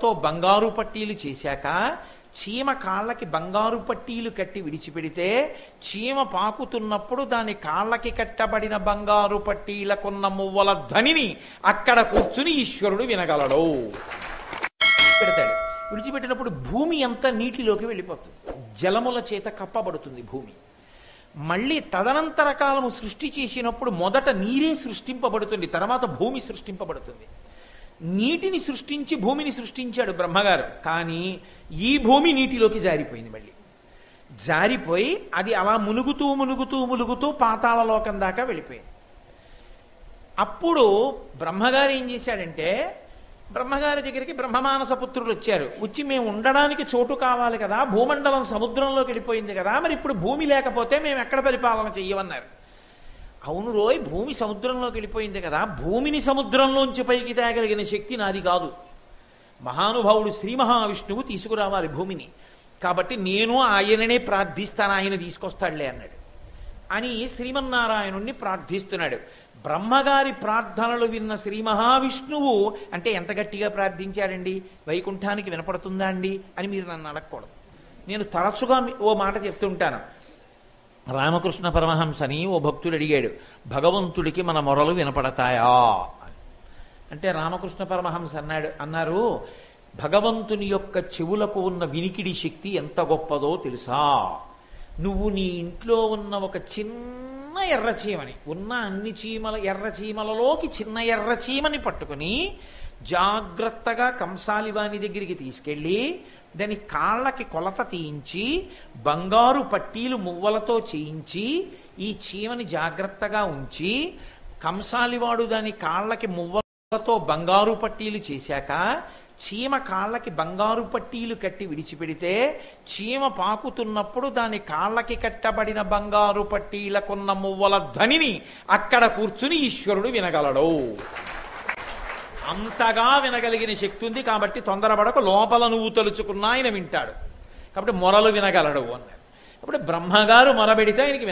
తో బంగారు పట్టీలు చేశాక చీమ కాళ్ళకి బంగారు పట్టీలు కట్టి విడిచిపెడితే చీమ పాకుతున్నప్పుడు దాని కాళ్ళకి కట్టబడిన బంగారు పట్టీలకున్న మువ్వల ధ్వనిని అక్కడ కూర్చుని ఈశ్వరుడు వినగలడు. పెడతాడు. విడిచిపెట్టినప్పుడు భూమి అంతా నీటిలోకి వెళ్ళిపోతుంది, జలముల చేత కప్పబడుతుంది భూమి. మళ్ళీ తదనంతర కాలము సృష్టి చేసినప్పుడు మొదట నీరే సృష్టింపబడుతుంది, తర్వాత భూమి సృష్టింపబడుతుంది. నీటిని సృష్టించి భూమిని సృష్టించాడు బ్రహ్మగారు, కానీ ఈ భూమి నీటిలోకి జారిపోయింది. మళ్ళీ జారిపోయి అది అలా మునుగుతూ మునుగుతూ మునుగుతూ పాతాళలోకం దాకా వెళ్ళిపోయింది. అప్పుడు బ్రహ్మగారు ఏం చేశాడంటే, బ్రహ్మగారి దగ్గరికి బ్రహ్మమానస పుత్రులు వచ్చారు. వచ్చి మేము ఉండడానికి చోటు కావాలి కదా, భూమండలం సముద్రంలోకి వెళ్ళిపోయింది కదా, మరి ఇప్పుడు భూమి లేకపోతే మేము ఎక్కడ పరిపాలన చెయ్యమన్నారు. అవును రోయ్, భూమి సముద్రంలోకి వెళ్ళిపోయింది కదా, భూమిని సముద్రంలోంచి పైకి తేగలిగిన శక్తి నాది కాదు. మహానుభావుడు శ్రీ మహావిష్ణువు తీసుకురావాలి భూమిని, కాబట్టి నేను ఆయననే ప్రార్థిస్తాను, ఆయన తీసుకొస్తాడులే అన్నాడు. అని శ్రీమన్నారాయణుణ్ణి ప్రార్థిస్తున్నాడు. బ్రహ్మగారి ప్రార్థనలు విన్న శ్రీ మహావిష్ణువు అంటే ఎంత గట్టిగా ప్రార్థించాడండి, వైకుంఠానికి వినపడుతుందా అండి అని మీరు నన్ను అడగకూడదు. నేను తరచుగా ఓ మాట చెప్తుంటాను. రామకృష్ణ పరమహంసని ఓ భక్తుడు అడిగాడు, భగవంతుడికి మన మొరలు వినపడతాయా అంటే రామకృష్ణ పరమహంస అన్నారు, భగవంతుని యొక్క చెవులకు ఉన్న వినికిడి శక్తి ఎంత గొప్పదో తెలుసా, నువ్వు నీ ఇంట్లో ఉన్న ఒక చిన్న ఎర్రచీమని, ఉన్న అన్ని ఎర్రచీమలలోకి చిన్న ఎర్రచీమని పట్టుకుని జాగ్రత్తగా కంసాలివాని దగ్గరికి తీసుకెళ్ళి దాని కాళ్ళకి కొలత తీయించి బంగారు పట్టీలు మువ్వలతో చేయించి ఈ చీమని జాగ్రత్తగా ఉంచి కంసాలివాడు దాని కాళ్ళకి మువ్వలతో బంగారు పట్టీలు చేశాక చీమ కాళ్ళకి బంగారు పట్టీలు కట్టి విడిచిపెడితే చీమ పాకుతున్నప్పుడు దాని కాళ్ళకి కట్టబడిన బంగారు పట్టీలకున్న మువ్వల ధ్వనిని అక్కడ కూర్చుని ఈశ్వరుడు వినగలడు. అంతగా వినగలిగిన శక్తి ఉంది కాబట్టి తొందరపడక, లోపల నువ్వు తలుచుకున్నా ఆయన వింటాడు, కాబట్టి మొరలు వినగలడు అన్నాడు. కాబట్టి బ్రహ్మగారు మొరబెడితే ఆయనకి